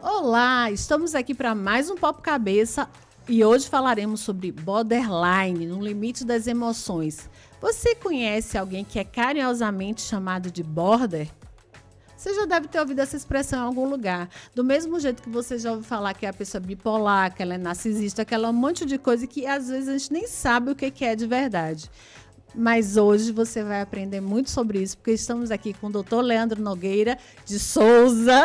Olá, estamos aqui para mais um Papo Cabeça e hoje falaremos sobre borderline, no limite das emoções. Você conhece alguém que é carinhosamente chamado de border? Você já deve ter ouvido essa expressão em algum lugar. Do mesmo jeito que você já ouviu falar que é a pessoa bipolar, que ela é narcisista, que ela é um monte de coisa que às vezes a gente nem sabe o que é de verdade. Mas hoje você vai aprender muito sobre isso, porque estamos aqui com o Dr. Leandro Nogueira de Souza,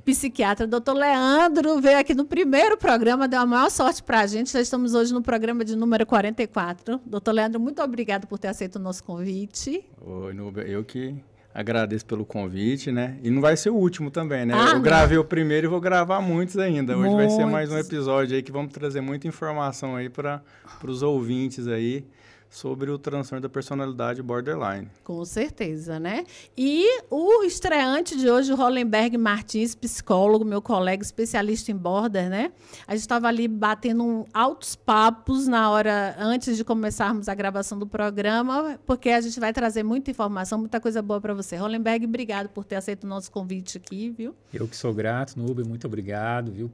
psiquiatra. Dr. Leandro veio aqui no primeiro programa, deu a maior sorte para a gente. Já estamos hoje no programa de número 44. Dr. Leandro, muito obrigado por ter aceito o nosso convite. Oi, Nubia, eu que agradeço pelo convite, né? E não vai ser o último também, né? Eu gravei o primeiro e vou gravar muitos ainda. Hoje vai ser mais um episódio aí que vamos trazer muita informação aí para os ouvintes aí sobre o transtorno da personalidade borderline. Com certeza, né? E o estreante de hoje, o Hollenberg Martins, psicólogo, meu colega especialista em border, né? A gente estava ali batendo altos papos na hora, antes de começarmos a gravação do programa, porque a gente vai trazer muita informação, muita coisa boa para você. Hollenberg, obrigado por ter aceito o nosso convite aqui, viu? Eu que sou grato, Nubia, muito obrigado, viu,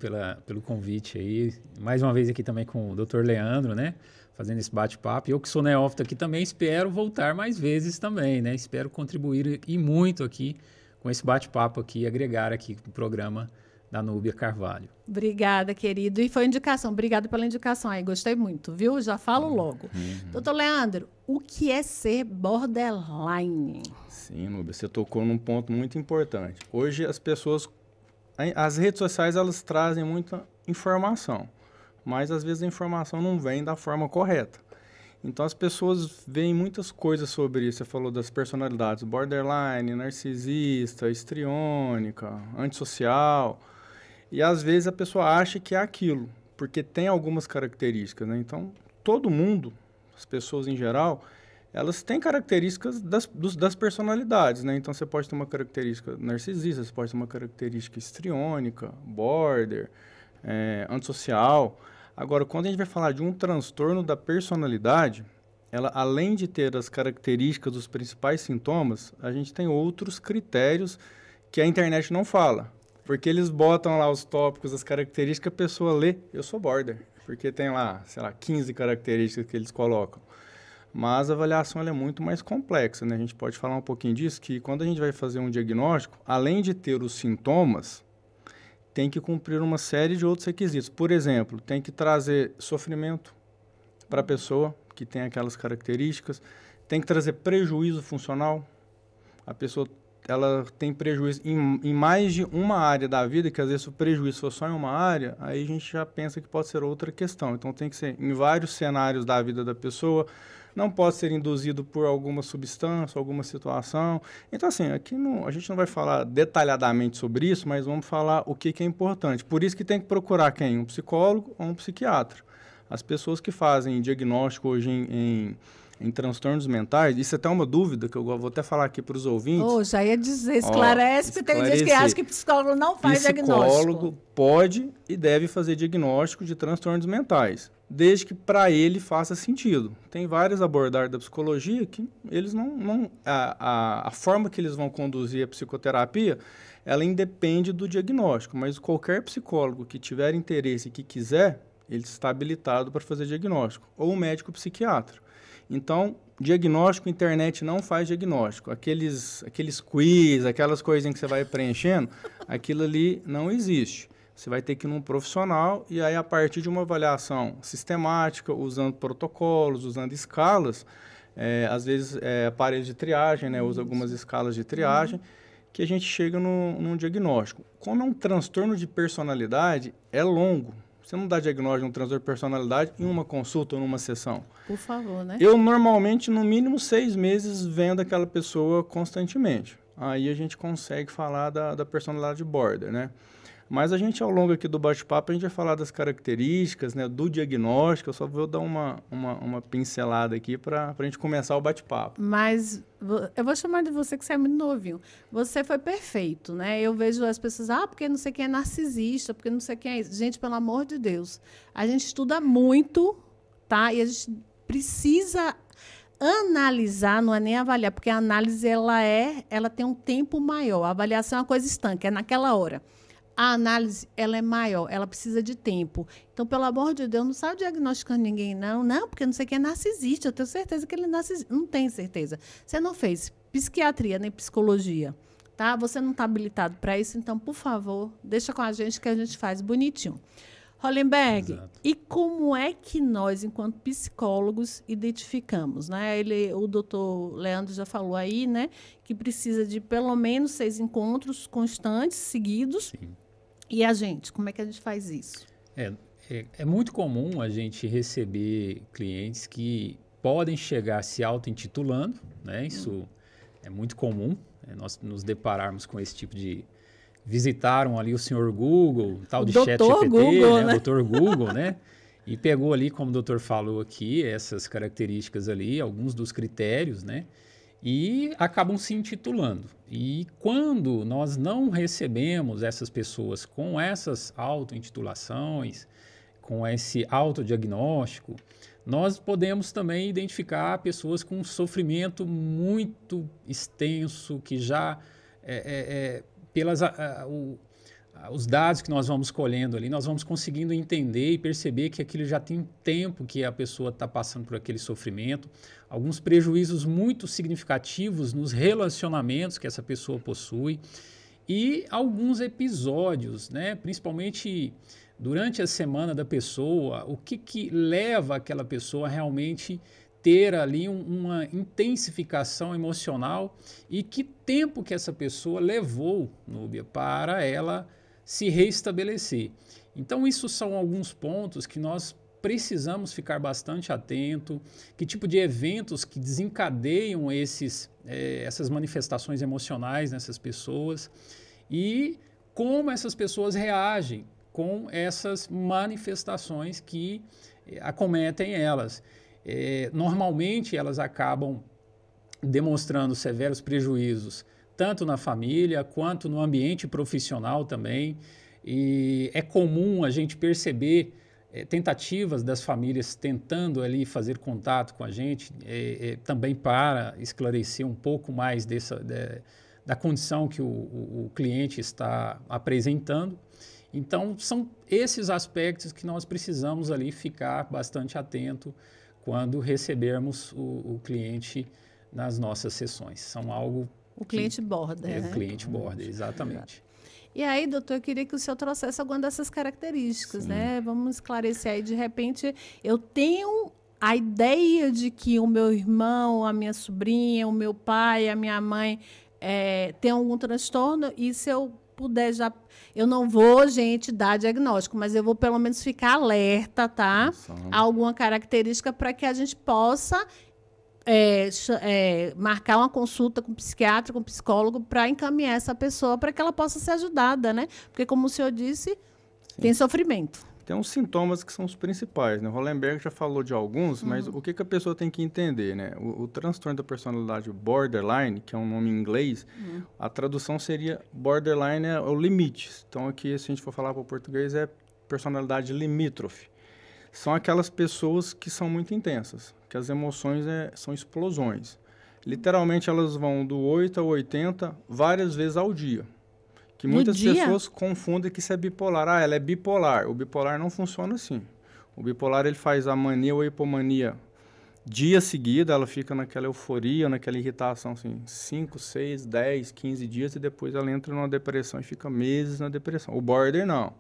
pelo convite aí. Mais uma vez aqui também com o Dr. Leandro, né? Fazendo esse bate-papo. Eu que sou neófito aqui também espero voltar mais vezes também, né? Espero contribuir e muito aqui com esse bate-papo aqui, agregar aqui no programa da Núbia Carvalho. Obrigada, querido. E foi indicação. Obrigada pela indicação aí. Gostei muito, viu? Já falo logo. Doutor Leandro, o que é ser borderline? Sim, Núbia, você tocou num ponto muito importante. Hoje as pessoas, as redes sociais, elas trazem muita informação, mas às vezes a informação não vem da forma correta. Então as pessoas veem muitas coisas sobre isso. Você falou das personalidades, borderline, narcisista, histriônica, antissocial. E às vezes a pessoa acha que é aquilo, porque tem algumas características, né? Então todo mundo, as pessoas em geral, elas têm características das personalidades, né? Então você pode ter uma característica narcisista, você pode ter uma característica histriônica, border, antissocial. Agora, quando a gente vai falar de um transtorno da personalidade, ela, além de ter as características dos principais sintomas, a gente tem outros critérios que a internet não fala. Porque eles botam lá os tópicos, as características, a pessoa lê, eu sou border. Porque tem lá, sei lá, 15 características que eles colocam. Mas a avaliação ela é muito mais complexa, né? A gente pode falar um pouquinho disso, que quando a gente vai fazer um diagnóstico, além de ter os sintomas, tem que cumprir uma série de outros requisitos. Por exemplo, tem que trazer sofrimento para a pessoa que tem aquelas características, tem que trazer prejuízo funcional. A pessoa ela tem prejuízo em mais de uma área da vida, que às vezes o prejuízo for só em uma área, aí a gente já pensa que pode ser outra questão. Então tem que ser em vários cenários da vida da pessoa, não pode ser induzido por alguma substância, alguma situação. Então, assim, aqui a gente não vai falar detalhadamente sobre isso, mas vamos falar o que é importante. Por isso que tem que procurar quem? Um psicólogo ou um psiquiatra. As pessoas que fazem diagnóstico hoje em transtornos mentais, isso é até uma dúvida que eu vou até falar aqui para os ouvintes. Já ia dizer, esclarece, porque tem gente que acha que psicólogo não faz diagnóstico. Psicólogo pode e deve fazer diagnóstico de transtornos mentais, desde que para ele faça sentido. Tem várias abordagens da psicologia que eles a forma que eles vão conduzir a psicoterapia, ela independe do diagnóstico, mas qualquer psicólogo que tiver interesse e que quiser, ele está habilitado para fazer diagnóstico, ou um médico psiquiatra. Então, diagnóstico, internet não faz diagnóstico. Aqueles quiz, aquelas coisinhas que você vai preenchendo, aquilo ali não existe. Você vai ter que ir num profissional e aí, a partir de uma avaliação sistemática, usando protocolos, usando escalas, às vezes aparelhos de triagem, né, usa algumas escalas de triagem, que a gente chega num diagnóstico. Como é um transtorno de personalidade, é longo. Você não dá diagnóstico de um transtorno de personalidade em uma consulta ou numa sessão. Por favor, né? Eu, normalmente, no mínimo 6 meses, vendo aquela pessoa constantemente. Aí a gente consegue falar da personalidade border, né? Mas a gente, ao longo aqui do bate-papo, a gente vai falar das características, né, do diagnóstico. Eu só vou dar uma pincelada aqui para a gente começar o bate-papo. Mas eu vou chamar de você que você é muito novinho. Você foi perfeito, né? Eu vejo as pessoas, porque não sei quem é narcisista, porque não sei quem é isso. Gente, pelo amor de Deus, a gente estuda muito, tá? E a gente precisa analisar, não é nem avaliar, porque a análise ela tem um tempo maior. A avaliação é uma coisa estanque, é naquela hora. A análise, ela é maior, ela precisa de tempo. Então, pelo amor de Deus, não sai diagnosticando ninguém, não. Não, porque não sei quem é narcisista. Eu tenho certeza que ele é narcisista. Não tenho certeza. Você não fez psiquiatria nem psicologia, tá? Você não está habilitado para isso, então, por favor, deixa com a gente que a gente faz bonitinho. Hollenberg, Exato. E como é que nós, enquanto psicólogos, identificamos? Né? O doutor Leandro já falou aí, né, que precisa de pelo menos 6 encontros constantes, seguidos. Sim. E a gente, como é que a gente faz isso? É muito comum a gente receber clientes que podem chegar se auto-intitulando, né? Isso é muito comum, né? Nós nos depararmos com esse tipo de... Visitaram ali o senhor Google, tal de chat GPT, Google, né? Né? O doutor Google, né? E pegou ali, como o doutor falou aqui, essas características ali, alguns dos critérios, né? E acabam se intitulando. E quando nós não recebemos essas pessoas com essas auto-intitulações, com esse autodiagnóstico, nós podemos também identificar pessoas com um sofrimento muito extenso, que já os dados que nós vamos colhendo ali, nós vamos conseguindo entender e perceber que aquilo já tem tempo que a pessoa está passando por aquele sofrimento, alguns prejuízos muito significativos nos relacionamentos que essa pessoa possui e alguns episódios, né, principalmente durante a semana da pessoa, o que leva aquela pessoa a realmente ter ali uma intensificação emocional e que tempo que essa pessoa levou, Núbia, para ela se reestabelecer. Então, isso são alguns pontos que nós precisamos ficar bastante atento, que tipo de eventos que desencadeiam essas manifestações emocionais nessas pessoas e como essas pessoas reagem com essas manifestações que acometem elas. Normalmente elas acabam demonstrando severos prejuízos tanto na família quanto no ambiente profissional também, e é comum a gente perceber tentativas das famílias tentando ali fazer contato com a gente, também para esclarecer um pouco mais da condição que o cliente está apresentando. Então, são esses aspectos que nós precisamos ali ficar bastante atento quando recebermos o cliente nas nossas sessões. São algo... O cliente border, né? O cliente border, exatamente. E aí, doutor, eu queria que o senhor trouxesse alguma dessas características, Sim. né? Vamos esclarecer aí. De repente, eu tenho a ideia de que o meu irmão, a minha sobrinha, o meu pai, a minha mãe tem algum transtorno e se eu puder já... Eu não vou, gente, dar diagnóstico, mas eu vou pelo menos ficar alerta, tá? A alguma característica para que a gente possa marcar uma consulta com psiquiatra, com psicólogo, para encaminhar essa pessoa para que ela possa ser ajudada, né? Porque, como o senhor disse, Sim. Tem sofrimento. Tem uns sintomas que são os principais, né? O Hollenberg já falou de alguns, mas o que a pessoa tem que entender, né? O transtorno da personalidade borderline, que é um nome em inglês, a tradução seria borderline é o limite. Então, aqui, se a gente for falar para o português, é personalidade limítrofe. São aquelas pessoas que são muito intensas, que as emoções são explosões. Literalmente, elas vão do 8 ao 80 várias vezes ao dia. Que muitas pessoas confundem que isso é bipolar. Ela é bipolar. O bipolar não funciona assim. O bipolar, ele faz a mania ou a hipomania dia seguido, ela fica naquela euforia, naquela irritação, assim, 5, 6, 10, 15 dias, e depois ela entra numa depressão e fica meses na depressão. O border, não.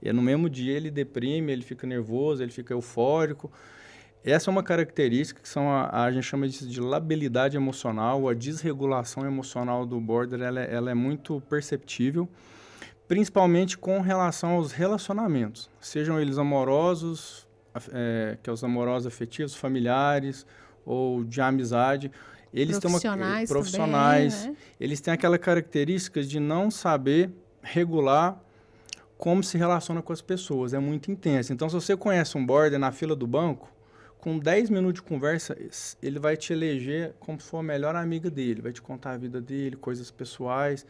E no mesmo dia ele deprime, ele fica nervoso, ele fica eufórico. Essa é uma característica que a gente chama de labilidade emocional, a desregulação emocional do border, ela é muito perceptível, principalmente com relação aos relacionamentos, sejam eles amorosos, que é os amorosos afetivos, familiares ou de amizade. Eles profissionais, também, né? Eles têm aquela característica de não saber regular como se relaciona com as pessoas, é muito intenso. Então, se você conhece um border na fila do banco, com 10 minutos de conversa, ele vai te eleger como se for a melhor amiga dele, vai te contar a vida dele, coisas pessoais.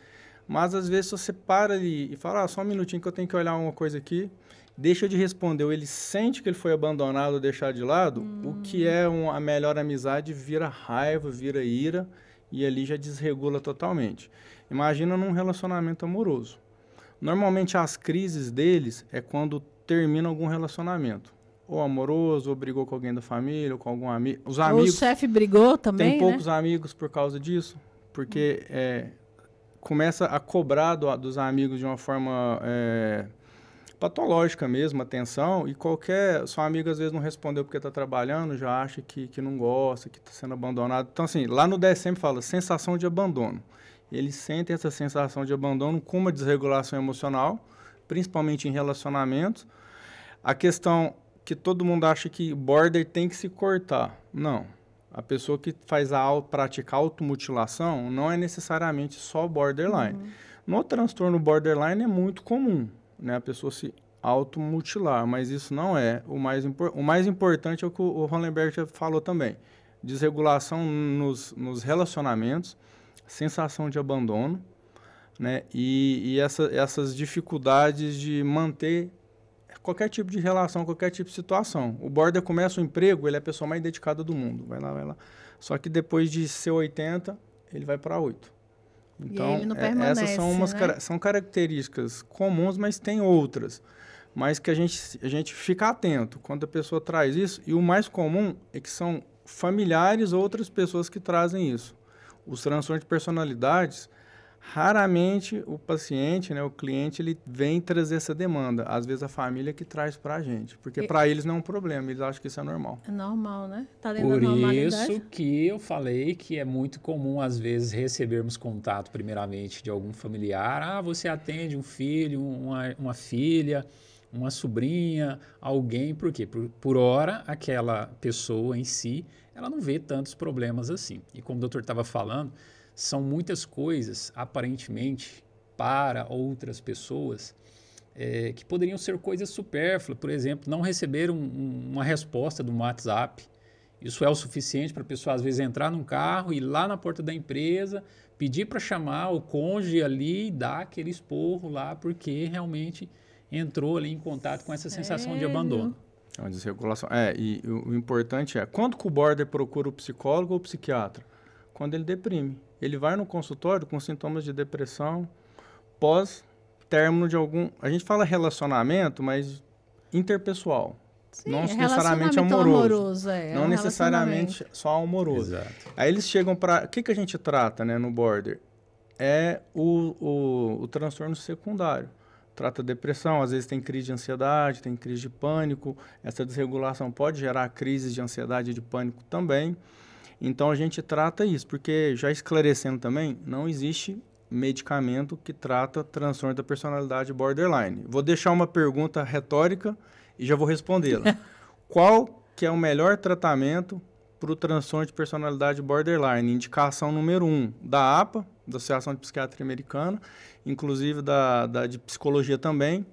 Mas, às vezes, você para ali e fala, só um minutinho que eu tenho que olhar uma coisa aqui, deixa de responder, ou ele sente que ele foi abandonado ou deixado de lado, o que é a melhor amizade vira raiva, vira ira, e ali já desregula totalmente. Imagina num relacionamento amoroso. Normalmente as crises deles é quando termina algum relacionamento. Ou amoroso, ou brigou com alguém da família, ou com algum amigo. Os amigos, o chefe brigou também, tem poucos amigos por causa disso, porque começa a cobrar dos amigos de uma forma patológica mesmo, atenção, e seu amigo às vezes não respondeu porque está trabalhando, já acha que não gosta, que está sendo abandonado. Então, assim, lá no DSM fala sensação de abandono. Eles sentem essa sensação de abandono com uma desregulação emocional, principalmente em relacionamentos. A questão que todo mundo acha que border tem que se cortar. Não. A pessoa que pratica automutilação não é necessariamente só borderline. No transtorno borderline é muito comum, né, a pessoa se automutilar, mas isso não é o mais importante. O mais importante é o que o Hollenberg já falou também. Desregulação nos relacionamentos, sensação de abandono, né? E essas dificuldades de manter qualquer tipo de relação, qualquer tipo de situação. O border começa o emprego, ele é a pessoa mais dedicada do mundo. Vai lá. Só que depois de ser 80, ele vai para 8. Então, ele não permanece, essas são características comuns, mas tem outras. Mas que a gente fica atento quando a pessoa traz isso. E o mais comum é que são familiares ou outras pessoas que trazem isso. Os transtornos de personalidades, raramente o paciente, né, o cliente, ele vem trazer essa demanda. Às vezes a família que traz para a gente, porque para eles não é um problema, eles acham que isso é normal. É normal, né? Tá dentro Por da normalidade. isso que eu falei que é muito comum, às vezes, recebermos contato, primeiramente, de algum familiar. Você atende um filho, uma filha, uma sobrinha, alguém. Por quê? Por hora, aquela pessoa em si, ela não vê tantos problemas assim. E como o doutor estava falando, são muitas coisas, aparentemente, para outras pessoas, que poderiam ser coisas supérfluas. Por exemplo, não receber uma resposta do WhatsApp. Isso é o suficiente para a pessoa, às vezes, entrar num carro, ir lá na porta da empresa, pedir para chamar o cônjuge ali e dar aquele esporro lá, porque realmente entrou ali em contato com essa sensação de abandono. É uma desregulação. E o importante é, quando que o border procura o psicólogo ou o psiquiatra? Quando ele deprime. Ele vai no consultório com sintomas de depressão pós-término de algum... A gente fala relacionamento, mas interpessoal. Sim, não necessariamente amoroso. Não necessariamente só amoroso. Exato. Aí eles chegam para... O que a gente trata, né, no border? É o transtorno secundário. Trata depressão, às vezes tem crise de ansiedade, tem crise de pânico. Essa desregulação pode gerar crises de ansiedade e de pânico também. Então, a gente trata isso, porque, já esclarecendo também, não existe medicamento que trata transtorno da personalidade borderline. Vou deixar uma pergunta retórica e já vou respondê-la. Qual que é o melhor tratamento para o transtorno de personalidade borderline? Indicação número 1 da APA, da Associação de Psiquiatria Americana, inclusive de psicologia também,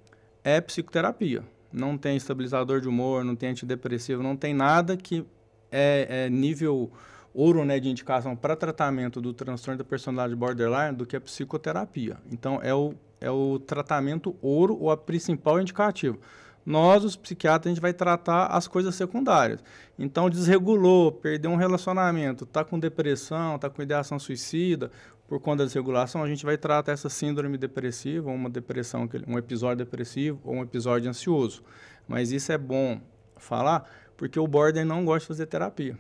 é psicoterapia. Não tem estabilizador de humor, não tem antidepressivo, não tem nada que é nível ouro, né, de indicação para tratamento do transtorno da personalidade borderline do que a psicoterapia. Então, é o tratamento ouro ou a principal indicativa. Nós, os psiquiatras, a gente vai tratar as coisas secundárias. Então, desregulou, perdeu um relacionamento, está com depressão, está com ideação suicida, por conta da desregulação, a gente vai tratar essa síndrome depressiva, uma depressão, um episódio depressivo ou um episódio ansioso. Mas isso é bom falar, porque o border não gosta de fazer terapia.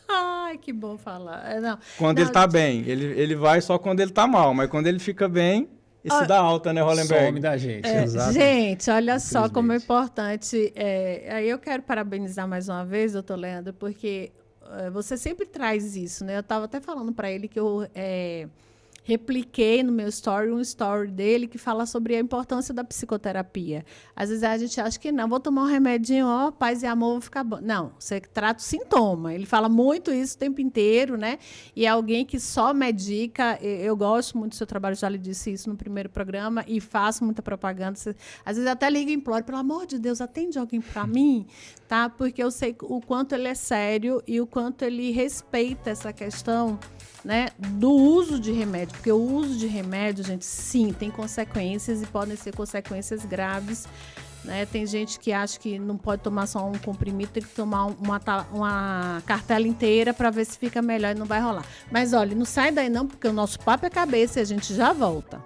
Ai, que bom falar. Quando ele está bem, ele vai só quando ele está mal, mas quando ele fica bem, se dá alta, né, Hollenberg? Some da gente, gente, olha só como é importante. Aí eu quero parabenizar mais uma vez, doutor Leandro, porque você sempre traz isso, né? Eu estava até falando para ele que repliquei no meu story um story dele que fala sobre a importância da psicoterapia. Às vezes a gente acha que não, vou tomar um remedinho, ó, paz e amor, vou ficar bom. Não, você trata o sintoma. Ele fala muito isso o tempo inteiro, né? E é alguém que só medica. Eu gosto muito do seu trabalho, já lhe disse isso no primeiro programa e faço muita propaganda. Às vezes até ligo e imploro, pelo amor de Deus, atende alguém para mim, tá? Porque eu sei o quanto ele é sério e o quanto ele respeita essa questão, né, do uso de remédio, porque o uso de remédio, gente, sim, tem consequências e podem ser consequências graves, né? Tem gente que acha que não pode tomar só um comprimido, tem que tomar uma cartela inteira para ver se fica melhor e não vai rolar. Mas olha, não sai daí não, porque o nosso papo é cabeça e a gente já volta.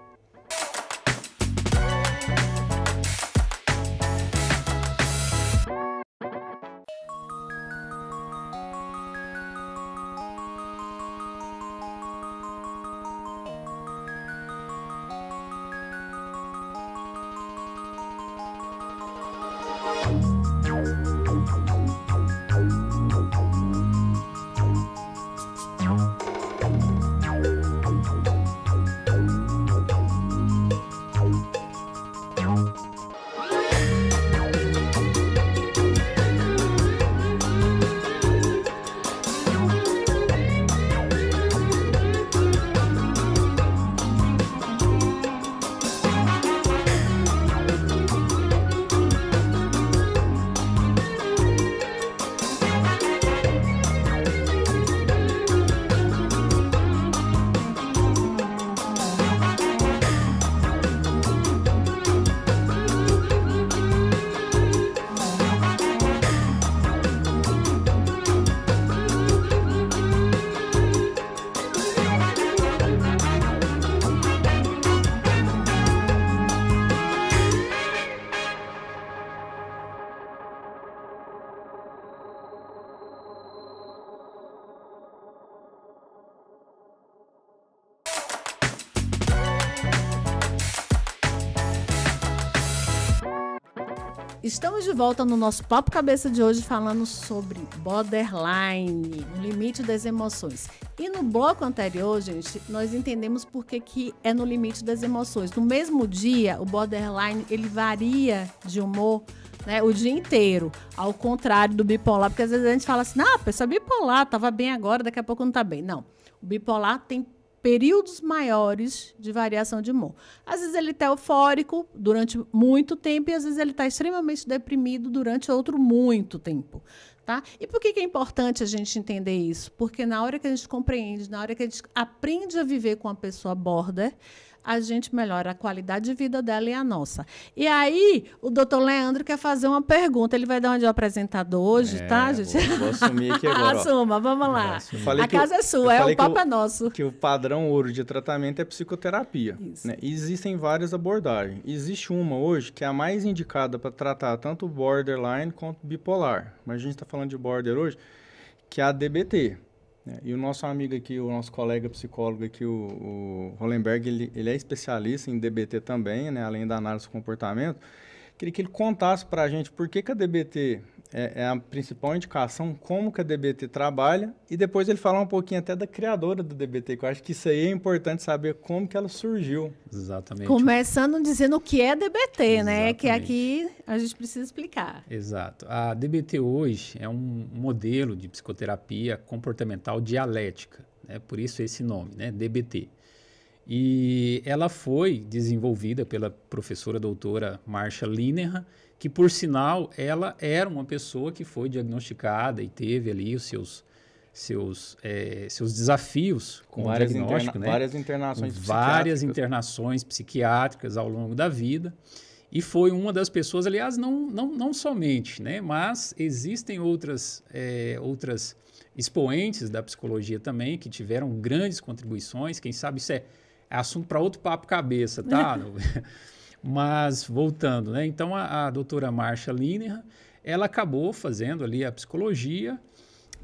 Estamos de volta no nosso Papo Cabeça de hoje falando sobre borderline, no limite das emoções. E no bloco anterior, gente, nós entendemos por que é no limite das emoções. No mesmo dia, o borderline, ele varia de humor, né, o dia inteiro, ao contrário do bipolar, porque às vezes a gente fala assim, a pessoa é bipolar, estava bem agora, daqui a pouco não está bem. Não, o bipolar tem períodos maiores de variação de humor. Às vezes ele está eufórico durante muito tempo e às vezes ele está extremamente deprimido durante outro muito tempo. Tá? E por que é importante a gente entender isso? Porque na hora que a gente compreende, na hora que a gente aprende a viver com a pessoa border, a gente melhora a qualidade de vida dela e a nossa. E aí, o doutor Leandro quer fazer uma pergunta. Ele vai dar uma de apresentador hoje, tá, gente? Vou assumir aqui agora. Assuma, vamos lá. A casa é sua, o papo é nosso. Que o padrão ouro de tratamento é psicoterapia. Né? E existem várias abordagens. Existe uma hoje que é a mais indicada para tratar tanto borderline quanto bipolar. Mas a gente está falando de border hoje, que é a DBT. E o nosso amigo aqui, o nosso colega psicólogo aqui, o Hollenberg, ele é especialista em DBT também, né, além da análise do comportamento. Queria que ele contasse para a gente por que a DBT é a principal indicação, como que a DBT trabalha, e depois ele falar um pouquinho até da criadora do DBT, que eu acho que isso aí é importante saber como que ela surgiu. Exatamente. Começando dizendo o que é DBT, exatamente, né? Que aqui a gente precisa explicar. Exato. A DBT hoje é um modelo de psicoterapia comportamental dialética, né? Por isso esse nome, né? DBT. E ela foi desenvolvida pela professora doutora Marsha Linehan, que, por sinal, ela era uma pessoa que foi diagnosticada e teve ali os seus desafios com o diagnóstico, né? Várias internações psiquiátricas. Várias internações psiquiátricas ao longo da vida. E foi uma das pessoas, aliás, não somente, né? Mas existem outras expoentes da psicologia também que tiveram grandes contribuições. Quem sabe isso é assunto para outro papo cabeça, tá? Mas, voltando, né? Então, a doutora Marsha Linehan, ela acabou fazendo ali a psicologia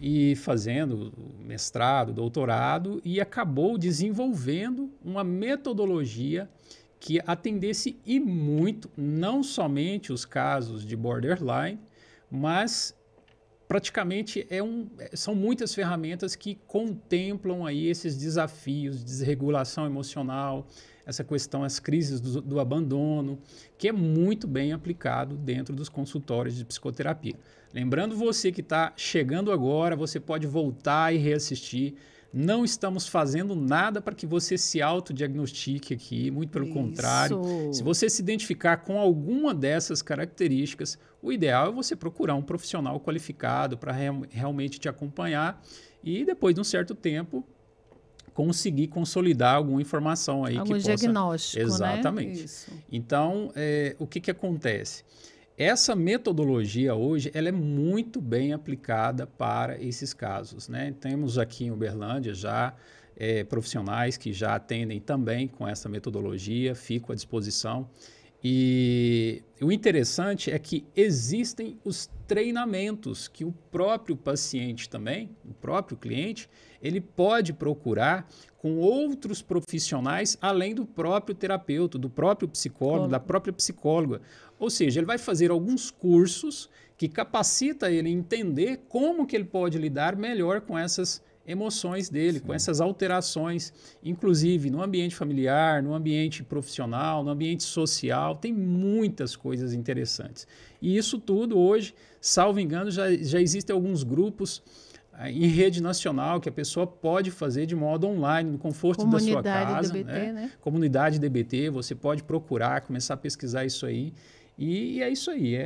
e fazendo mestrado, doutorado, e acabou desenvolvendo uma metodologia que atendesse e muito, não somente os casos de borderline, mas praticamente são muitas ferramentas que contemplam aí esses desafios de desregulação emocional, essa questão, as crises do abandono, que é muito bem aplicado dentro dos consultórios de psicoterapia. Lembrando você que está chegando agora, você pode voltar e reassistir. Não estamos fazendo nada para que você se autodiagnostique aqui, muito pelo contrário. Se você se identificar com alguma dessas características, o ideal é você procurar um profissional qualificado para realmente te acompanhar e depois de um certo tempo conseguir consolidar alguma informação aí algum que possa... diagnóstico, Exatamente. Né? Isso. Então, o que acontece? Essa metodologia hoje ela é muito bem aplicada para esses casos, né? Temos aqui em Uberlândia já profissionais que já atendem também com essa metodologia, fico à disposição. E o interessante é que existem os treinamentos que o próprio paciente também, o próprio cliente, ele pode procurar com outros profissionais, além do próprio terapeuta, do próprio psicólogo, da própria psicóloga. Ou seja, ele vai fazer alguns cursos que capacita ele a entender como que ele pode lidar melhor com essas emoções dele, com essas alterações, inclusive no ambiente familiar, no ambiente profissional, no ambiente social, tem muitas coisas interessantes. E isso tudo hoje, salvo engano, já existem alguns grupos em rede nacional que a pessoa pode fazer de modo online, no conforto da sua casa. DBT, né? Comunidade DBT, você pode procurar, começar a pesquisar isso aí. E é isso aí,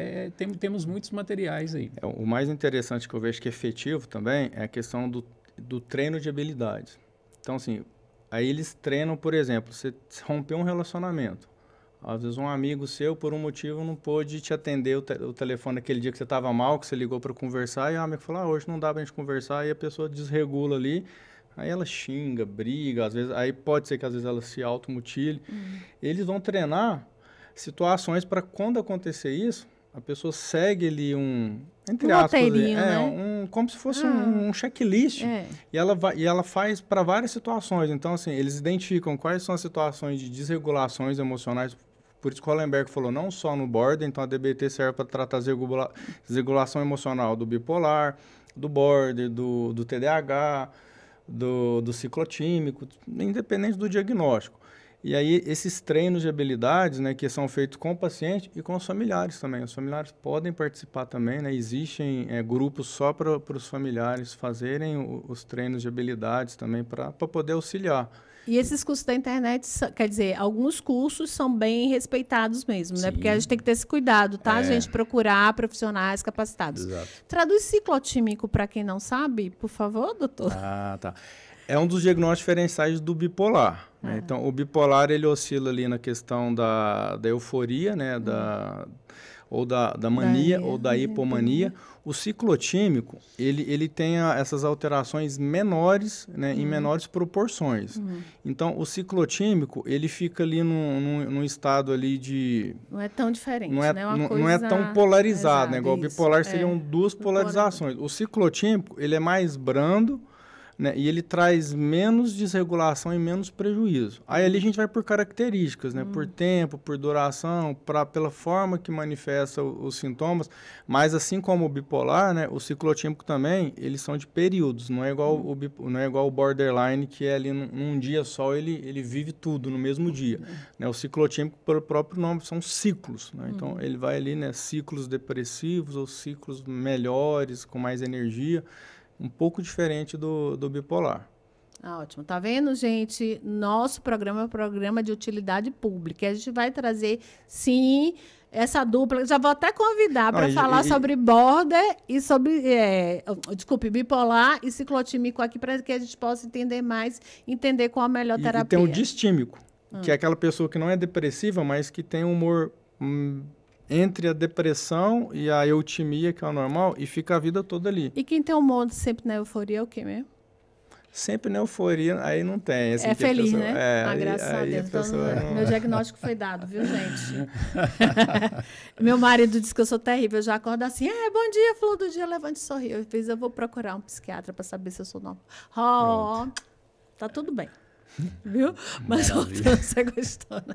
temos muitos materiais aí. O mais interessante que eu vejo que é efetivo também é a questão do treino de habilidades. Então, assim, aí eles treinam, por exemplo, você rompeu um relacionamento. Às vezes um amigo seu, por um motivo, não pôde te atender o telefone naquele dia que você estava mal, que você ligou para conversar, e o amigo falou, hoje não dá para a gente conversar, e a pessoa desregula ali, aí ela xinga, briga, às vezes, aí pode ser que às vezes ela se automutile. Eles vão treinar situações para quando acontecer isso, a pessoa segue ali entre aspas, né? Como se fosse um checklist. E ela faz para várias situações. Então, assim, eles identificam quais são as situações de desregulações emocionais. Por isso que o Hollenberg falou, não só no border, então a DBT serve para tratar a desregulação emocional do bipolar, do border, do TDAH, do ciclotímico, independente do diagnóstico. E aí, esses treinos de habilidades, né, que são feitos com o paciente e com os familiares também. Os familiares podem participar também, né? Existem grupos só para os familiares fazerem os treinos de habilidades também para poder auxiliar. E esses cursos da internet, quer dizer, alguns cursos são bem respeitados mesmo, né? Porque a gente tem que ter esse cuidado, tá? A gente procurar profissionais capacitados. Exato. Traduz ciclotímico para quem não sabe, por favor, doutor. Tá. É um dos diagnósticos diferenciais do bipolar. Né? Então, o bipolar, ele oscila ali na questão da euforia, né? Ou da mania, ou da hipomania. O ciclotímico, ele tem essas alterações menores, né? Em menores proporções. Então, o ciclotímico, ele fica ali num estado ali de... Não é tão diferente, não é, né? Não é tão polarizado, né? Igual o bipolar seriam duas polarizações. O ciclotímico, ele é mais brando, né? E ele traz menos desregulação e menos prejuízo. Aí ali a gente vai por características, né? Por tempo, por duração, pela forma que manifesta os sintomas. Mas assim como o bipolar, né? O ciclotímico também, eles são de períodos. Não é igual não é igual o borderline, que é ali num dia só, ele vive tudo no mesmo dia. Né? O ciclotímico, pelo próprio nome, são ciclos. Né? Então, ele vai ali, né? Ciclos depressivos ou ciclos melhores, com mais energia. Um pouco diferente do bipolar. Ótimo. Tá vendo, gente? Nosso programa é um programa de utilidade pública. E a gente vai trazer, sim, essa dupla. Já vou até convidar para falar sobre border e sobre, bipolar e ciclotímico aqui, para que a gente possa entender mais, entender qual a melhor terapia. E tem o distímico, que é aquela pessoa que não é depressiva, mas que tem humor... entre a depressão e a eutimia, que é o normal, e fica a vida toda ali. E quem tem humor sempre na euforia é o quê mesmo? Sempre na euforia, aí não tem. Assim, feliz, pessoa, né? Graças a Deus. Então, meu diagnóstico foi dado, viu, gente? Meu marido disse que eu sou terrível. Eu já acordo assim, bom dia, flor do dia, levante e sorri. Eu vou procurar um psiquiatra para saber se eu sou normal. Tá tudo bem. Viu? Mas você gostou, né?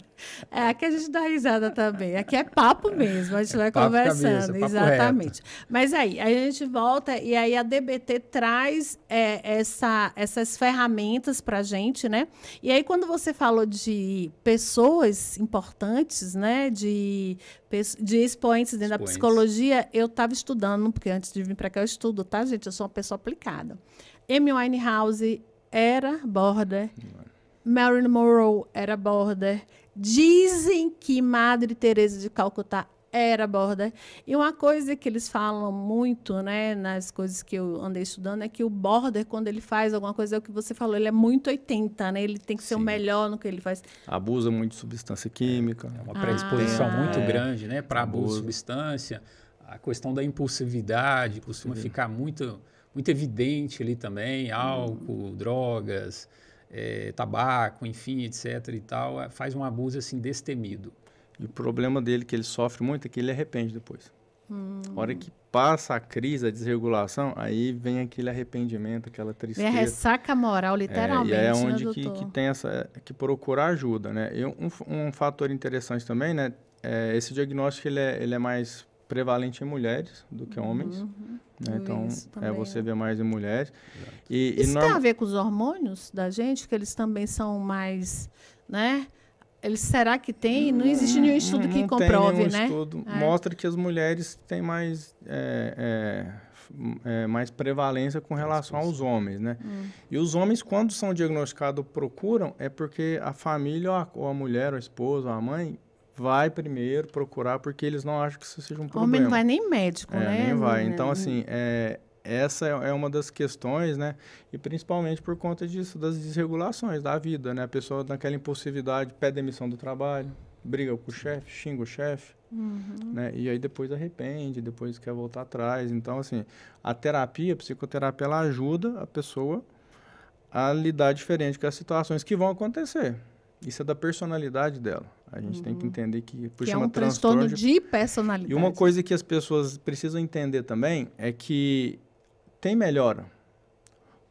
Aqui a gente dá risada também. Aqui é papo mesmo, a gente vai conversando. Cabeça, exatamente. Mas aí a gente volta e aí a DBT traz essas ferramentas para a gente, né? E aí quando você falou de pessoas importantes, né? De expoentes dentro da psicologia, eu estava estudando, porque antes de vir para cá eu estudo, tá, gente? Eu sou uma pessoa aplicada. Amy Winehouse era border. Marilyn Monroe era border. Dizem que Madre Teresa de Calcutá era border. E uma coisa que eles falam muito, né, nas coisas que eu andei estudando, é que o border, quando ele faz alguma coisa, é o que você falou, ele é muito 80, né? Ele tem que ser o melhor no que ele faz. Abusa muito de substância química. É uma predisposição muito grande, né, para abuso de substância. A questão da impulsividade costuma ficar muito evidente ali também. Álcool, drogas, tabaco, enfim, etc. e tal, faz um abuso assim destemido. E o problema dele, que ele sofre muito, é que ele arrepende depois. A hora que passa a crise, a desregulação, aí vem aquele arrependimento, aquela tristeza. Vem a ressaca moral, literalmente, e é onde né, que tem que procurar ajuda, né? E um fator interessante também, né? Esse diagnóstico, ele é mais prevalente em mulheres do que homens. Né? Então, você vê mais em mulheres. Isso tem a ver com os hormônios da gente, que eles também são mais, né? Será que tem? Não existe nenhum estudo que comprove, né? Estudo mostra que as mulheres têm mais, mais prevalência com relação aos homens, né? E os homens, quando são diagnosticados, procuram, é porque a família, ou a mulher, ou a esposa, ou a mãe, vai primeiro procurar, porque eles não acham que isso seja um problema. Homem não vai nem médico, né? Nem vai. Então, assim, essa é uma das questões, né? E principalmente por conta disso, das desregulações da vida, né? A pessoa naquela impulsividade pede demissão do trabalho, briga com o chefe, xinga o chefe, né? E aí depois arrepende, depois quer voltar atrás. Então, assim, a psicoterapia, ela ajuda a pessoa a lidar diferente com as situações que vão acontecer. Isso é da personalidade dela. A gente tem que entender que é um transtorno de personalidade. E uma coisa que as pessoas precisam entender também é que tem melhora.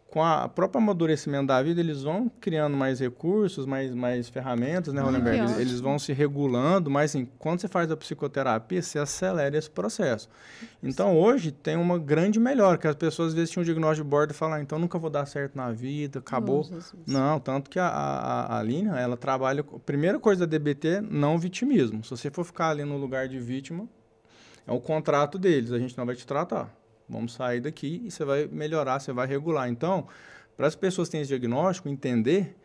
Com o próprio amadurecimento da vida, eles vão criando mais recursos, mais ferramentas, né, Hollenberg? Eles vão se regulando, mas assim, quando você faz a psicoterapia, você acelera esse processo. Então, hoje, tem uma grande melhora, que as pessoas às vezes tinham um diagnóstico de border e falam, então nunca vou dar certo na vida, acabou. Não, tanto que a Aline, ela trabalha... A primeira coisa da DBT, não vitimismo. Se você for ficar ali no lugar de vítima, é o contrato deles, a gente não vai te tratar. Vamos sair daqui e você vai melhorar, você vai regular. Então, para as pessoas que têm esse diagnóstico, entender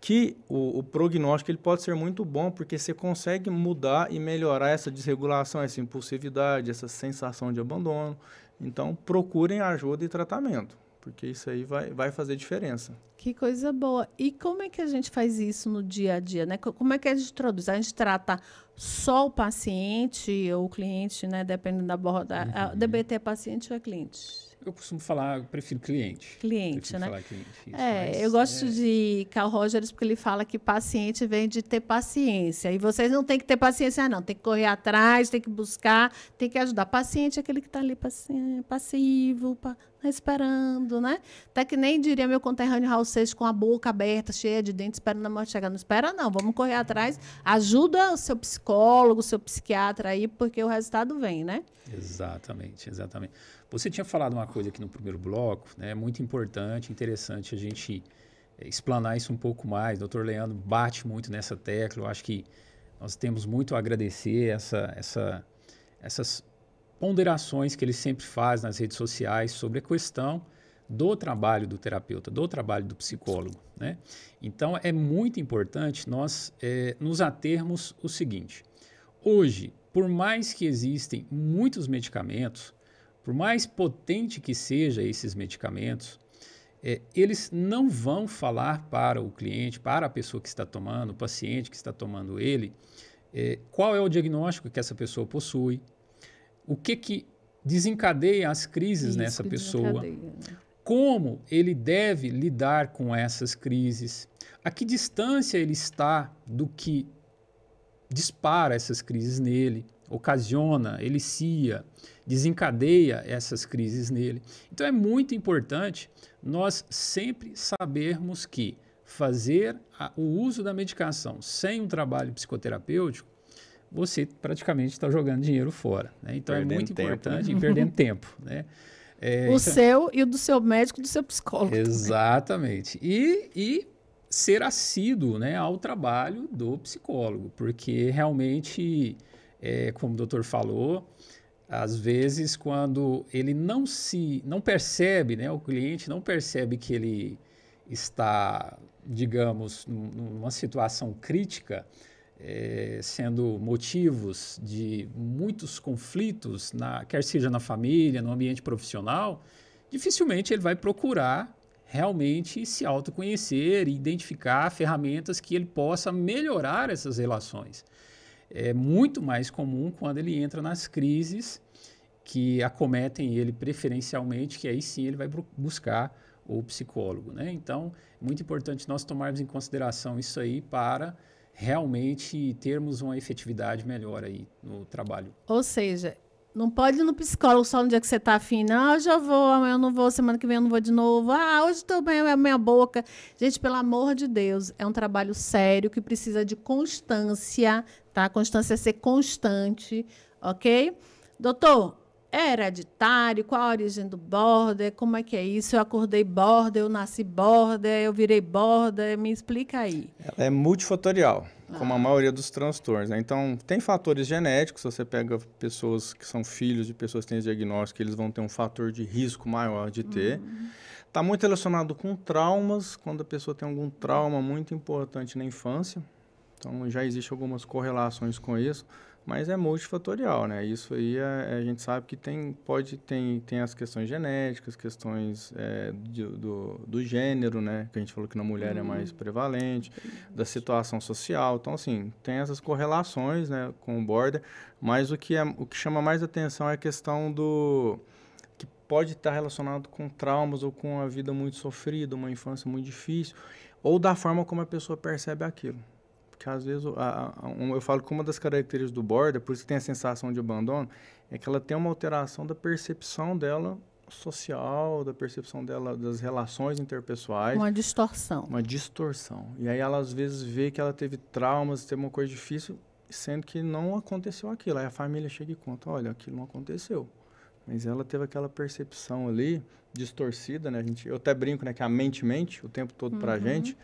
que o prognóstico ele pode ser muito bom, porque você consegue mudar e melhorar essa desregulação, essa impulsividade, essa sensação de abandono. Então, procurem ajuda e tratamento, porque isso aí vai fazer diferença. Que coisa boa. E como é que a gente faz isso no dia a dia, né? Como é que a gente traduz? A gente trata só o paciente ou o cliente, né? Dependendo da abordagem. A DBT é paciente ou é cliente? Eu costumo falar, eu prefiro cliente. Cliente, né? Falar cliente, isso, eu gosto de Carl Rogers porque ele fala que paciente vem de ter paciência. E vocês não têm que ter paciência, não. Tem que correr atrás, tem que buscar, tem que ajudar. Paciente é aquele que está ali passivo, esperando, né? Até que nem diria meu conterrâneo Raul Seixas com a boca aberta, cheia de dentes, esperando a morte chegar. Não espera, não. Vamos correr atrás. Ajuda o seu psicólogo, o seu psiquiatra aí, porque o resultado vem, né? Exatamente. Você tinha falado uma coisa aqui no primeiro bloco, né? Muito importante, interessante a gente explanar isso um pouco mais. O Dr. Leandro bate muito nessa tecla. Eu acho que nós temos muito a agradecer essas ponderações que ele sempre faz nas redes sociais sobre a questão do trabalho do terapeuta, do trabalho do psicólogo, né? Então, é muito importante nós nos atermos o seguinte. Hoje, por mais que existem muitos medicamentos, por mais potente que sejam esses medicamentos, eles não vão falar para o cliente, para a pessoa que está tomando, o paciente que está tomando ele, qual é o diagnóstico que essa pessoa possui, o que desencadeia as crises nessa pessoa, como ele deve lidar com essas crises, a que distância ele está do que dispara essas crises nele, ocasiona, elicia, desencadeia essas crises nele. Então é muito importante nós sempre sabermos que fazer o uso da medicação sem um trabalho psicoterapêutico, você praticamente está jogando dinheiro fora, né? Então, é muito importante e perdendo tempo, né? O seu e o do seu médico, do seu psicólogo. Exatamente. E ser assíduo, né, ao trabalho do psicólogo, porque realmente, como o doutor falou, às vezes quando ele não percebe, né, o cliente não percebe que ele está, digamos, numa situação crítica, sendo motivos de muitos conflitos, quer seja na família, no ambiente profissional, dificilmente ele vai procurar realmente se autoconhecer e identificar ferramentas que ele possa melhorar essas relações. É muito mais comum quando ele entra nas crises que acometem ele preferencialmente, que aí sim ele vai buscar o psicólogo, né? Então, é muito importante nós tomarmos em consideração isso aí para realmente termos uma efetividade melhor aí no trabalho. Ou seja, não pode ir no psicólogo só no dia que você está afim. Não, hoje eu vou, amanhã eu não vou, semana que vem eu não vou de novo. Hoje estou bem a minha boca. Gente, pelo amor de Deus, é um trabalho sério que precisa de constância, tá? Constância é ser constante, ok? Doutor, é hereditário? Qual a origem do border? Como é que é isso? Eu acordei border, eu nasci border, eu virei border. Me explica aí. Ela é multifatorial, como a maioria dos transtornos, né? Então, tem fatores genéticos. Você pega pessoas que são filhos de pessoas que têm esse diagnóstico, eles vão ter um fator de risco maior de ter. Está muito relacionado com traumas, quando a pessoa tem algum trauma muito importante na infância. Então, já existem algumas correlações com isso. Mas é multifatorial, né? Isso aí a gente sabe que tem as questões genéticas, questões do gênero, né? Que a gente falou que na mulher é mais prevalente, da situação social. Então, assim, tem essas correlações, né, com o border, mas o que chama mais atenção é a questão que pode estar relacionado com traumas ou com a vida muito sofrida, uma infância muito difícil, ou da forma como a pessoa percebe aquilo. Porque, às vezes, eu falo que uma das características do border, por isso que tem a sensação de abandono, é que ela tem uma alteração da percepção dela social, da percepção dela das relações interpessoais. Uma distorção. Uma distorção. E aí ela, às vezes, vê que ela teve traumas, teve uma coisa difícil, sendo que não aconteceu aquilo. Aí a família chega e conta, olha, aquilo não aconteceu. Mas ela teve aquela percepção ali, distorcida, né? Eu até brinco, né, que a mente mente o tempo todo pra gente.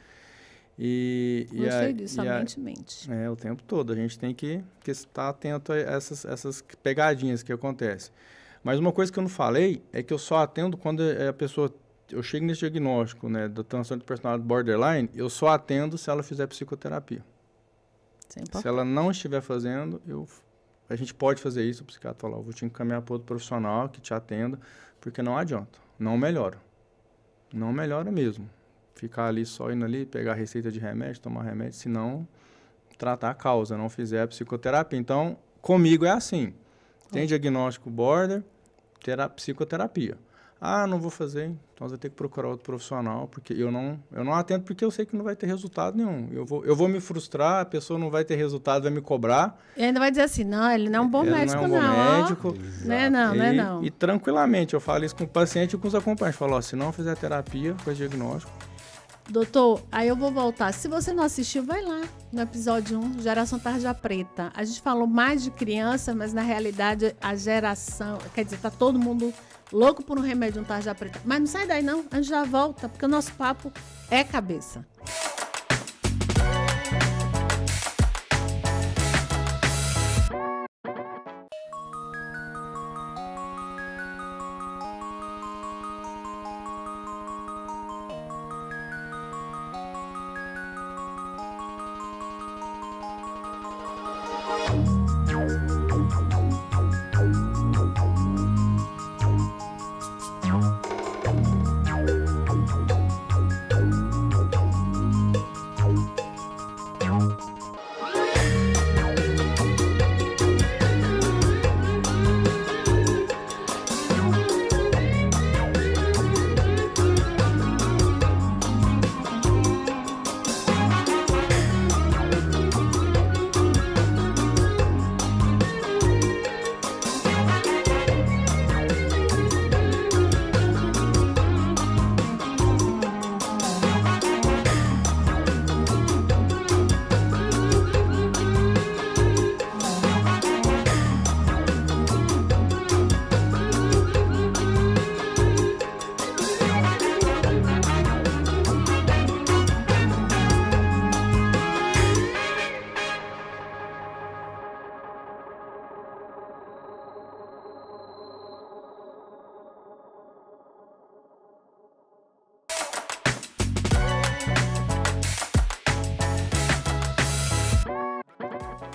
Gostei disso, a mente. O tempo todo. A gente tem que estar atento a essas pegadinhas que acontecem. Mas uma coisa que eu não falei é que eu só atendo quando a pessoa... Eu chego nesse diagnóstico, né, do transtorno de personalidade borderline, eu só atendo se ela fizer psicoterapia. Se ela não estiver fazendo, a gente pode fazer isso. O psiquiatra fala, eu vou te encaminhar para outro profissional que te atenda, porque não adianta. Não melhora. Não melhora mesmo. Ficar ali só indo ali, pegar a receita de remédio, tomar remédio, se não tratar a causa, não fizer a psicoterapia. Então, comigo é assim. Tem diagnóstico border, psicoterapia. Não vou fazer, então você vai ter que procurar outro profissional, porque eu não atendo porque eu sei que não vai ter resultado nenhum. Eu vou me frustrar, a pessoa não vai ter resultado, vai me cobrar. E ainda vai dizer assim, não, ele não é um bom médico, não. É um bom médico. Não. E tranquilamente, eu falo isso com o paciente e com os acompanhantes. Eu falo, se não fizer terapia, faz diagnóstico. Doutor, aí eu vou voltar. Se você não assistiu, vai lá no episódio 1, Geração Tarja Preta. A gente falou mais de criança, mas na realidade a geração... Quer dizer, tá todo mundo louco por um remédio, um Tarja Preta. Mas não sai daí não, a gente já volta, porque o nosso papo é cabeça.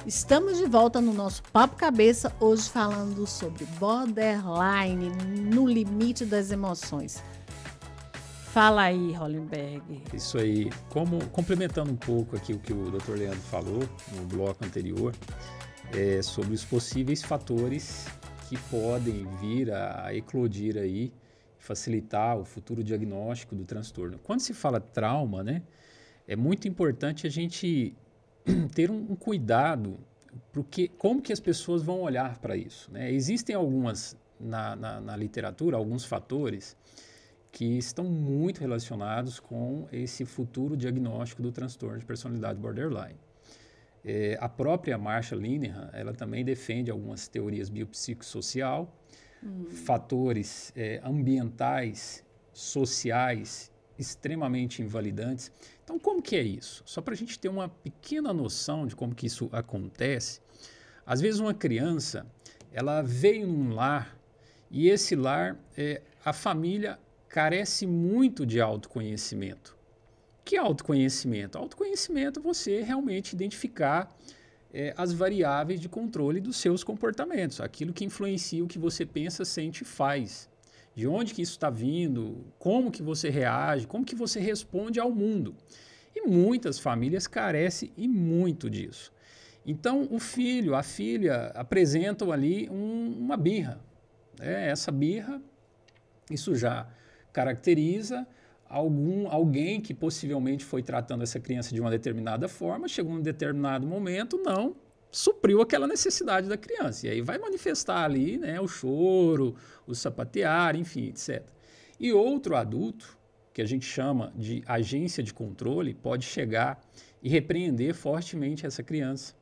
Estamos de volta no nosso Papo Cabeça, hoje falando sobre borderline, no limite das emoções. Fala aí, Hollenberg. Isso aí. Complementando um pouco aqui o que o Dr. Leandro falou no bloco anterior, sobre os possíveis fatores que podem vir a eclodir aí, facilitar o futuro diagnóstico do transtorno. Quando se fala trauma, né, é muito importante a gente ter um cuidado, porque como que as pessoas vão olhar para isso, né? Existem algumas, na literatura, alguns fatores que estão muito relacionados com esse futuro diagnóstico do transtorno de personalidade borderline. A própria Marsha Linehan, ela também defende algumas teorias biopsicossocial, fatores ambientais, sociais, extremamente invalidantes. Então, como que é isso? Só para a gente ter uma pequena noção de como que isso acontece, às vezes uma criança, ela veio num lar e esse lar, a família carece muito de autoconhecimento. Que autoconhecimento? Autoconhecimento é você realmente identificar as variáveis de controle dos seus comportamentos, aquilo que influencia o que você pensa, sente e faz. De onde que isso está vindo, como que você reage, como que você responde ao mundo. E muitas famílias carecem e muito disso. Então, o filho, a filha apresentam ali uma birra. Essa birra, isso já caracteriza alguém que possivelmente foi tratando essa criança de uma determinada forma, chegou em um determinado momento, não supriu aquela necessidade da criança. E aí vai manifestar ali, né, o choro, o sapatear, enfim, etc. E outro adulto, que a gente chama de agência de controle, pode chegar e repreender fortemente essa criança.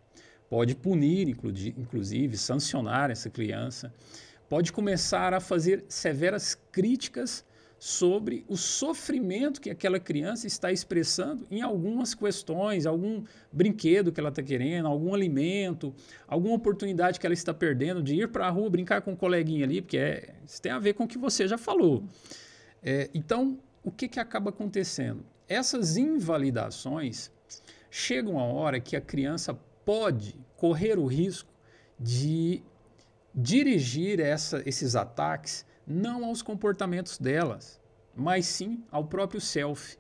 Pode punir, inclusive, sancionar essa criança. Pode começar a fazer severas críticas sobre o sofrimento que aquela criança está expressando em algumas questões, algum brinquedo que ela está querendo, algum alimento, alguma oportunidade que ela está perdendo de ir para a rua brincar com um coleguinha ali, porque isso tem a ver com o que você já falou. Então, o que acaba acontecendo? Essas invalidações chegam a hora que a criança pode correr o risco de dirigir esses ataques não aos comportamentos delas, mas sim ao próprio self.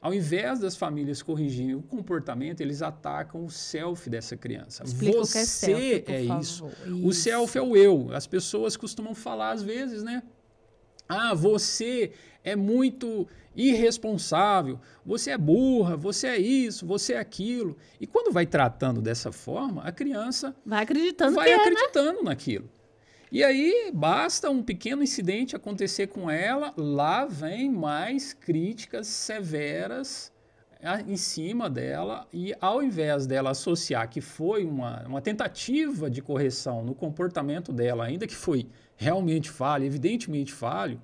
Ao invés das famílias corrigirem o comportamento, eles atacam o self dessa criança. Explica Você o que é self, por favor. isso. O self é o eu. As pessoas costumam falar às vezes, né? Você é muito irresponsável, você é burra, você é isso, você é aquilo. E quando vai tratando dessa forma, a criança vai acreditando naquilo. E aí, basta um pequeno incidente acontecer com ela, lá vem mais críticas severas em cima dela, e ao invés dela associar que foi uma tentativa de correção no comportamento dela, ainda que foi realmente falho, evidentemente falho,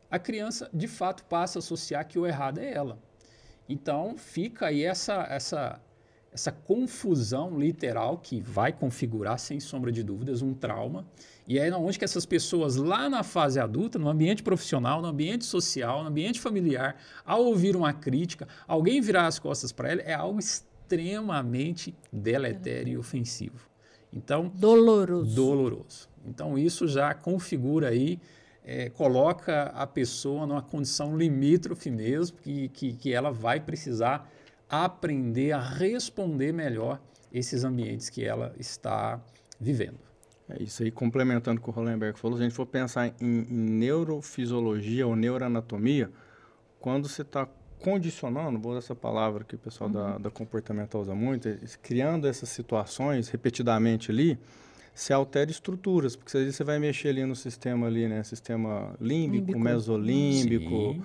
a criança, de fato, passa a associar que o errado é ela. Então, fica aí essa confusão literal que vai configurar, sem sombra de dúvidas, um trauma. E é onde que essas pessoas, lá na fase adulta, no ambiente profissional, no ambiente social, no ambiente familiar, ao ouvir uma crítica, alguém virar as costas para ela, é algo extremamente deletério e ofensivo. Então, doloroso. Então, isso já configura aí, coloca a pessoa numa condição limítrofe mesmo, que ela vai precisar aprender a responder melhor esses ambientes que ela está vivendo. É isso aí, complementando o que o Hollenberg falou, se a gente for pensar em neurofisiologia ou neuroanatomia, quando você está condicionando, vou usar essa palavra que o pessoal da comportamental usa muito, criando essas situações repetidamente ali, se altera estruturas, porque às vezes você vai mexer ali no sistema ali, né, sistema límbico, mesolímbico,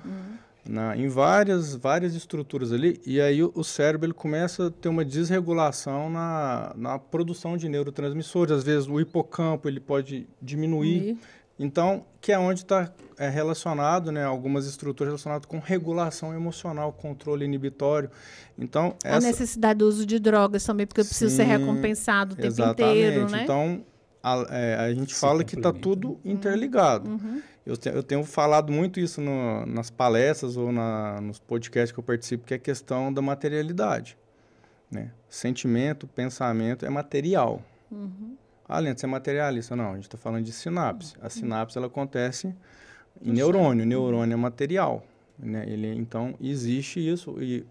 em várias estruturas ali, e aí o cérebro ele começa a ter uma desregulação na produção de neurotransmissores. Às vezes o hipocampo ele pode diminuir. Então, que é onde está relacionado, né, algumas estruturas relacionadas com regulação emocional, controle inibitório. Então, a necessidade do uso de drogas também, porque eu preciso ser recompensado o tempo inteiro, né? Então, a gente fala que está tudo interligado. Eu tenho falado muito isso nas palestras ou nos podcasts que eu participo, que é a questão da materialidade. né? Sentimento, pensamento é material. Uhum. Além de ser materialista, não, a gente está falando de sinapse. A sinapse, ela acontece em No neurônio. O neurônio é material, né? Então, existe isso e,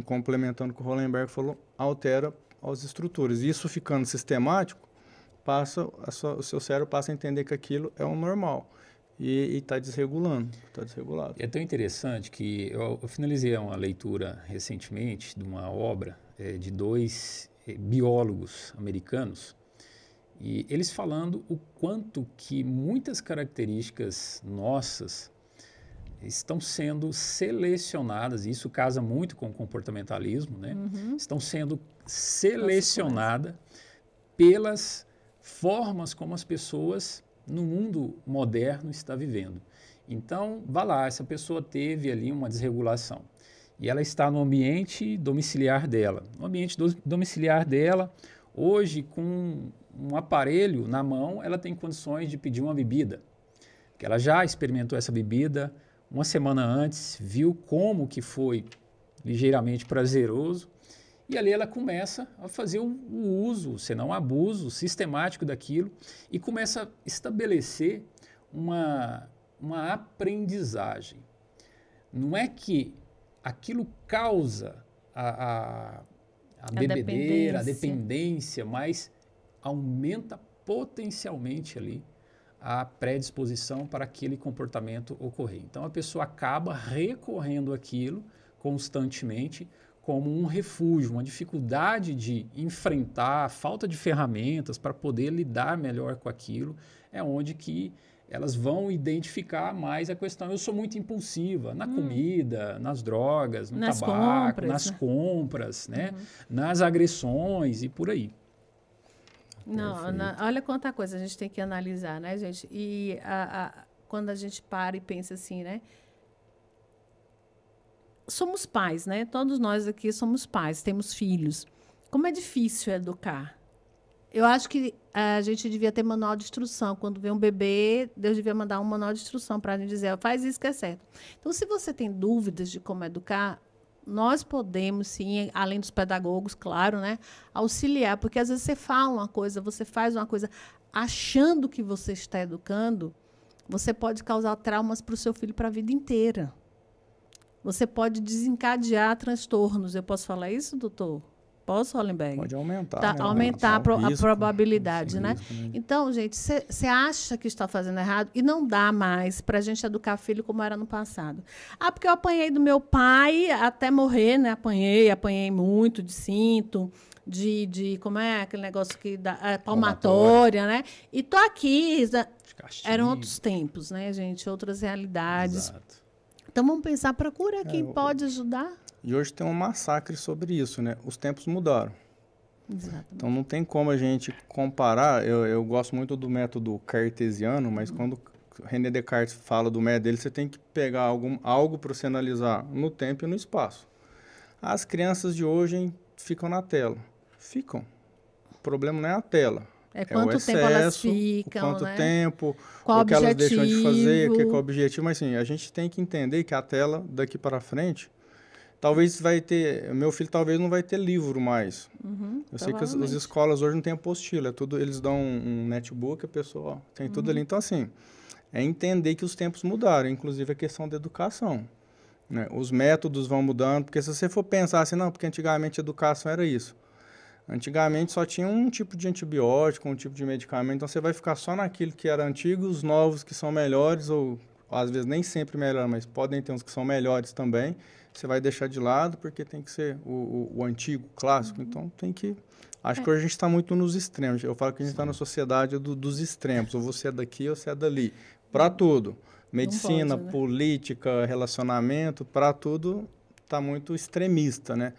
complementando o que o Hollenberg falou, altera as estruturas. Isso ficando sistemático, o seu cérebro passa a entender que aquilo é o normal. E está desregulando, está desregulado. É tão interessante que eu finalizei uma leitura recentemente de uma obra de dois biólogos americanos, e eles falando o quanto que muitas características nossas estão sendo selecionadas, e isso casa muito com o comportamentalismo, né? Estão sendo selecionadas pelas formas como as pessoas no mundo moderno está vivendo. Então, vá lá, essa pessoa teve ali uma desregulação e ela está no ambiente domiciliar dela. No ambiente domiciliar dela, hoje, com um aparelho na mão, ela tem condições de pedir uma bebida, que ela já experimentou essa bebida uma semana antes, viu como que foi ligeiramente prazeroso, e ali ela começa a fazer o uso, se não abuso, sistemático daquilo, e começa a estabelecer uma aprendizagem. Não é que aquilo causa a bebedeira, a dependência, mas aumenta potencialmente ali a predisposição para aquele comportamento ocorrer. Então, a pessoa acaba recorrendo àquilo constantemente como um refúgio, uma dificuldade de enfrentar a falta de ferramentas para poder lidar melhor com aquilo, é onde que elas vão identificar mais a questão. Eu sou muito impulsiva na comida, nas drogas, no tabaco, nas compras, né? Nas agressões e por aí. Não, olha quanta coisa a gente tem que analisar, né, gente? E quando a gente para e pensa assim, né? Somos pais, né? Todos nós aqui somos pais, temos filhos. Como é difícil educar. Eu acho que a gente devia ter manual de instrução. Quando vê um bebê, Deus devia mandar um manual de instrução para a gente dizer, faz isso que é certo. Então, se você tem dúvidas de como educar, nós podemos, sim, além dos pedagogos, claro, né, auxiliar. Porque, às vezes, você fala uma coisa, você faz uma coisa, achando que você está educando, você pode causar traumas para o seu filho para a vida inteira. Você pode desencadear transtornos. Eu posso falar isso, doutor? Posso, Hollenberg? Pode aumentar. Tá, né? aumentar a Risco, probabilidade, né? risco, né? Então, gente, você acha que está fazendo errado e não dá mais para a gente educar filho como era no passado. Ah, porque eu apanhei do meu pai até morrer, né? Apanhei muito de cinto, como é aquele negócio que dá, palmatória, né? E tô aqui. Eram outros tempos, né, gente? Outras realidades. Exato. Então, vamos pensar, procura quem pode ajudar. E hoje tem um massacre sobre isso, né? Os tempos mudaram. Exatamente. Então, não tem como a gente comparar. Eu gosto muito do método cartesiano, mas quando René Descartes fala do método dele, você tem que pegar algo para você analisar no tempo e no espaço. As crianças de hoje ficam na tela. Ficam. O problema não é a tela. É quanto o excesso, tempo elas ficam, quanto né? tempo, Qual o que elas deixam de fazer, objetivo? qual é o objetivo. Mas, assim, a gente tem que entender que a tela, daqui para frente, talvez vai ter... Meu filho talvez não vai ter livro mais. Eu sei que as escolas hoje não têm apostila. É tudo, eles dão um netbook, a pessoa tem tudo ali. Então, assim, é entender que os tempos mudaram, inclusive a questão da educação. Né? Os métodos vão mudando, porque se você for pensar assim, não, porque antigamente a educação era isso. Antigamente só tinha um tipo de antibiótico, um tipo de medicamento, então você vai ficar só naquilo que era antigo, os novos que são melhores, ou às vezes nem sempre melhor, mas podem ter uns que são melhores também. Você vai deixar de lado porque tem que ser o antigo, clássico. Então tem que... Acho que hoje a gente está muito nos extremos. Eu falo que a gente está na sociedade dos extremos. Ou você é daqui ou você é dali. Para tudo. Medicina, pode, né? Política, relacionamento, para tudo está muito extremista, né?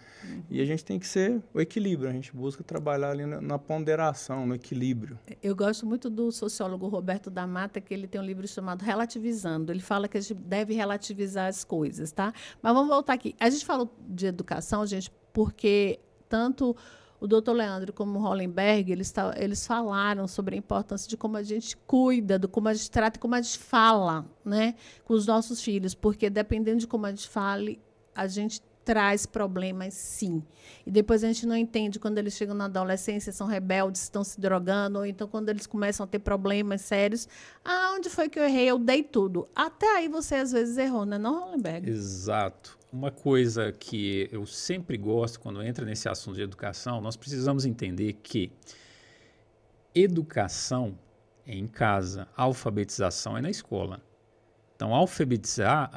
E a gente tem que ser o equilíbrio. A gente busca trabalhar ali na ponderação, no equilíbrio. Eu gosto muito do sociólogo Roberto da Mata, que ele tem um livro chamado Relativizando. Ele fala que a gente deve relativizar as coisas, tá? Mas vamos voltar aqui. A gente falou de educação, gente, porque tanto o doutor Leandro como o Hollenberg, eles falaram sobre a importância de como a gente cuida, de como a gente trata e como a gente fala, né, com os nossos filhos. Porque, dependendo de como a gente fale, a gente traz problemas, sim. E depois a gente não entende quando eles chegam na adolescência, são rebeldes, estão se drogando, ou então quando eles começam a ter problemas sérios. Ah, onde foi que eu errei? Eu dei tudo. Até aí você às vezes errou, não é não, Hollenberg? Exato. Uma coisa que eu sempre gosto quando entra nesse assunto de educação, nós precisamos entender que educação é em casa, alfabetização é na escola. Então, alfabetizar,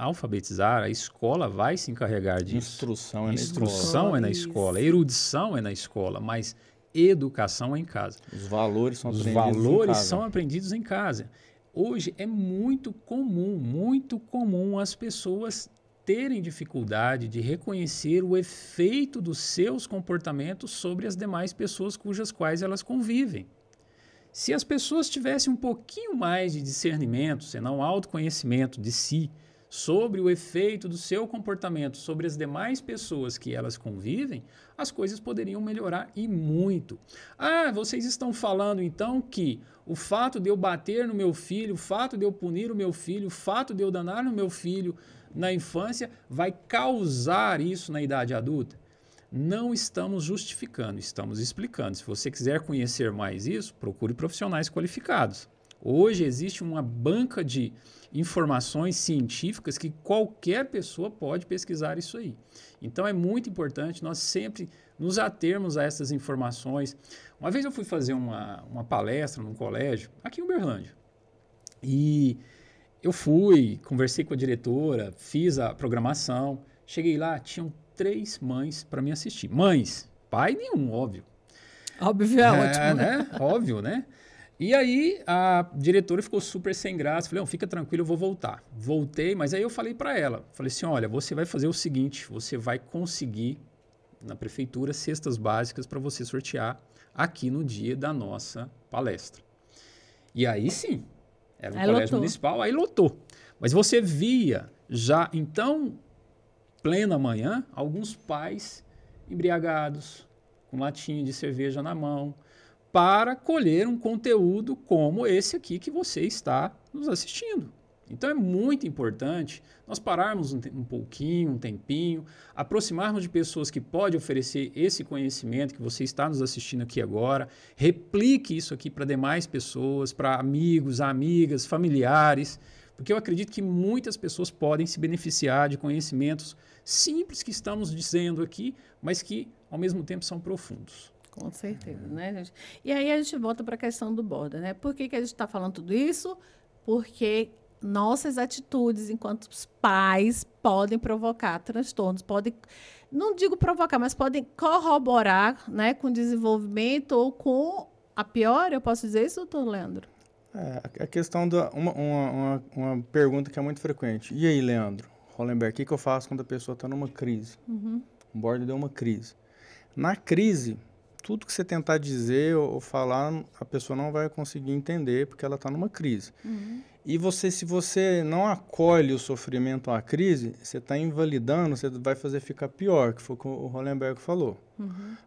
a escola vai se encarregar disso. Instrução é na escola. Instrução é na escola, erudição é na escola, mas educação é em casa. Os valores são Os aprendidos em valores casa. são aprendidos em casa. Hoje é muito comum as pessoas terem dificuldade de reconhecer o efeito dos seus comportamentos sobre as demais pessoas cujas quais elas convivem. Se as pessoas tivessem um pouquinho mais de discernimento, senão autoconhecimento de si, sobre o efeito do seu comportamento sobre as demais pessoas que elas convivem, as coisas poderiam melhorar e muito. Ah, vocês estão falando então que o fato de eu bater no meu filho, o fato de eu punir o meu filho, o fato de eu danar no meu filho na infância vai causar isso na idade adulta? Não estamos justificando, estamos explicando. Se você quiser conhecer mais isso, procure profissionais qualificados. Hoje existe uma banca de informações científicas que qualquer pessoa pode pesquisar isso aí. Então é muito importante nós sempre nos atermos a essas informações. Uma vez eu fui fazer uma palestra num colégio aqui em Uberlândia e eu fui, conversei com a diretora, fiz a programação, cheguei lá, tinham 3 mães para me assistir. Mães, pai nenhum, óbvio. Óbvio é ótimo, né? Óbvio, né? E aí a diretora ficou super sem graça. Falei, não, fica tranquilo, eu vou voltar. Voltei, mas aí eu falei para ela, falei assim, olha, você vai fazer o seguinte, você vai conseguir na prefeitura cestas básicas para você sortear aqui no dia da nossa palestra. E aí sim, era um colégio municipal, aí lotou. Mas você via já, então, plena manhã, alguns pais embriagados, com latinha de cerveja na mão, para colher um conteúdo como esse aqui que você está nos assistindo. Então é muito importante nós pararmos um pouquinho, um tempinho, aproximarmos de pessoas que podem oferecer esse conhecimento que você está nos assistindo aqui agora, replique isso aqui para demais pessoas, para amigos, amigas, familiares, porque eu acredito que muitas pessoas podem se beneficiar de conhecimentos simples que estamos dizendo aqui, mas que ao mesmo tempo são profundos. Com certeza, né, gente? E aí a gente volta para a questão do border, né? Por que a gente está falando tudo isso? Porque nossas atitudes enquanto pais podem provocar transtornos, podem, não digo provocar, mas podem corroborar, né, com desenvolvimento ou com a pior, eu posso dizer isso, doutor Leandro? A questão da uma pergunta que é muito frequente. E aí, Leandro, Hollenberg, o que eu faço quando a pessoa está numa crise? Um border deu uma crise. Na crise, tudo que você tentar dizer ou falar, a pessoa não vai conseguir entender porque ela está numa crise. E se você não acolhe o sofrimento à crise, você está invalidando, você vai fazer ficar pior, que foi o que o Hollenberg falou.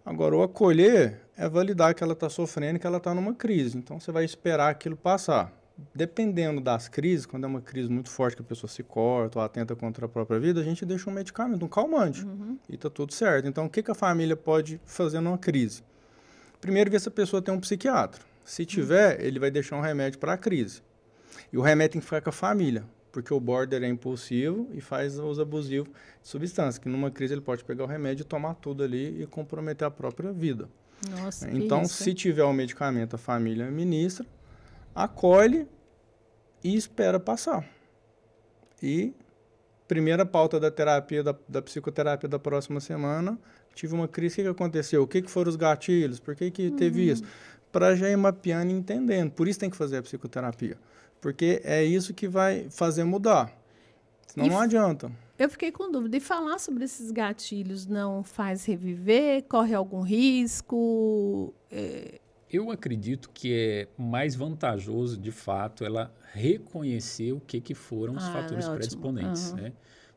Agora, o acolher é validar que ela está sofrendo e que ela está numa crise. Então, você vai esperar aquilo passar. Dependendo das crises, quando é uma crise muito forte que a pessoa se corta ou atenta contra a própria vida, a gente deixa um medicamento, um calmante. E está tudo certo. Então, o que a família pode fazer numa crise? Primeiro, ver se a pessoa tem um psiquiatra. Se tiver, ele vai deixar um remédio para a crise. E o remédio tem que ficar com a família, porque o border é impulsivo e faz uso abusivo de substância, que numa crise ele pode pegar o remédio e tomar tudo ali e comprometer a própria vida. Nossa, então, se tiver o medicamento, a família ministra, acolhe e espera passar. E primeira pauta da terapia, da psicoterapia da próxima semana, tive uma crise, o que aconteceu? O que foram os gatilhos? Por que teve isso? Para já ir mapeando e entendendo. Por isso tem que fazer a psicoterapia. Porque é isso que vai fazer mudar. Senão não adianta. Eu fiquei com dúvida. E falar sobre esses gatilhos não faz reviver? Corre algum risco? Eu acredito que é mais vantajoso, de fato, ela reconhecer o que foram os fatores predisponentes, né?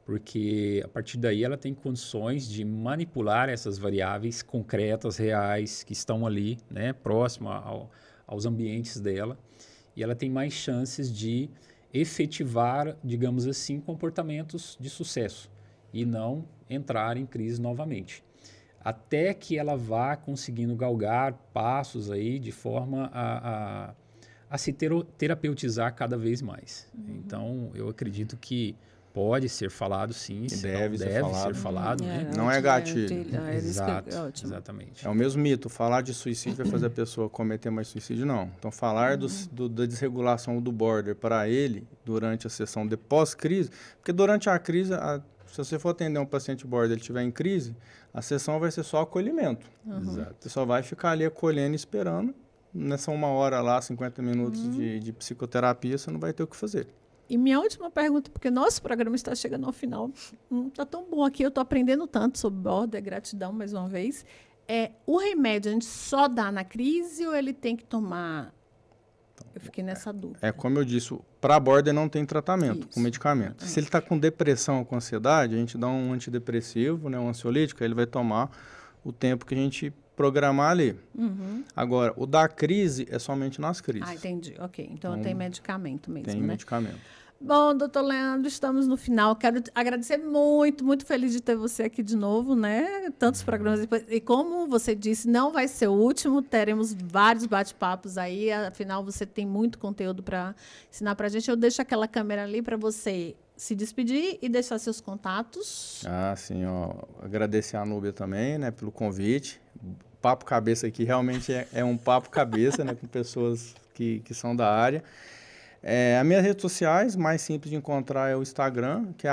Porque a partir daí ela tem condições de manipular essas variáveis concretas, reais, que estão ali, né, próximo aos ambientes dela, e ela tem mais chances de efetivar, digamos assim, comportamentos de sucesso e não entrar em crise novamente. Até que ela vá conseguindo galgar passos aí de forma a se terapeutizar cada vez mais. Então, eu acredito que pode ser falado, sim. Deve ser falado. Né? Não é gatilho. Exato, exatamente. É o mesmo mito. Falar de suicídio vai fazer a pessoa cometer mais suicídio, não. Então, falar da desregulação do border para ele durante a sessão de pós-crise, porque durante a crise, se você for atender um paciente border e ele estiver em crise, a sessão vai ser só acolhimento. Exato. Você só vai ficar ali acolhendo e esperando. Nessa 1 hora lá, 50 minutos de psicoterapia, você não vai ter o que fazer. E minha última pergunta, porque nosso programa está chegando ao final, está tão bom aqui, eu estou aprendendo tanto sobre border, gratidão mais uma vez. O remédio a gente só dá na crise ou ele tem que tomar? Eu fiquei nessa dúvida. Como eu disse, para border não tem tratamento com medicamento. Se ele está com depressão ou com ansiedade, a gente dá um antidepressivo, né, um ansiolítico, aí ele vai tomar o tempo que a gente programar ali. Agora, o da crise é somente nas crises. Entendi. Ok. Então tem medicamento mesmo, Tem medicamento. Bom, doutor Leandro, estamos no final. Quero agradecer muito, muito feliz de ter você aqui de novo, né? Tantos programas depois. E como você disse, não vai ser o último, teremos vários bate-papos aí. Afinal, você tem muito conteúdo para ensinar para a gente. Eu deixo aquela câmera ali para você se despedir e deixar seus contatos. Sim. Agradecer a Núbia também, né, pelo convite. O Papo Cabeça aqui realmente é um papo cabeça, né, com pessoas que são da área. As minhas redes sociais, mais simples de encontrar é o Instagram, que é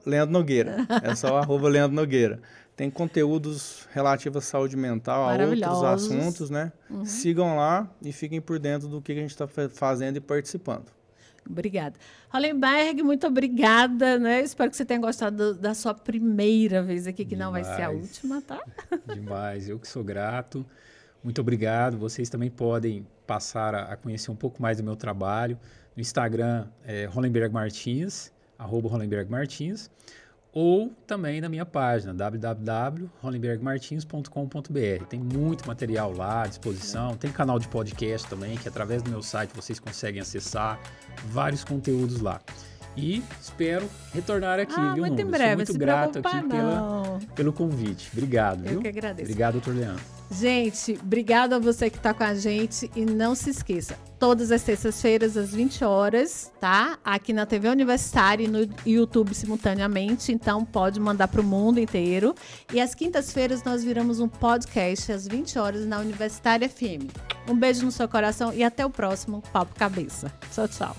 @LeandroNogueira. É só @Leandro Nogueira. Tem conteúdos relativos à saúde mental, a outros assuntos, né? Sigam lá e fiquem por dentro do que a gente está fazendo e participando. Obrigada. Hollenberg, muito obrigada, né? Espero que você tenha gostado da sua primeira vez aqui, que não vai ser a última, tá? Demais, eu que sou grato. Muito obrigado. Vocês também podem passar a conhecer um pouco mais do meu trabalho. No Instagram é Hollenberg Martins, @HollenbergMartins, ou também na minha página, www.hollenbergmartins.com.br. Tem muito material lá à disposição. Tem canal de podcast também, que através do meu site vocês conseguem acessar vários conteúdos lá. E espero retornar aqui, viu, muito Núbia? em breve, Sou muito grato aqui pelo convite. Obrigado, viu? Eu que agradeço. Obrigado, doutor Leandro. Gente, obrigado a você que está com a gente e não se esqueça, todas as terças-feiras às 20 horas, tá? Aqui na TV Universitária e no YouTube simultaneamente, então pode mandar para o mundo inteiro. E às quintas-feiras nós viramos um podcast às 20 horas na Universitária FM. Um beijo no seu coração e até o próximo Papo Cabeça. Tchau, tchau.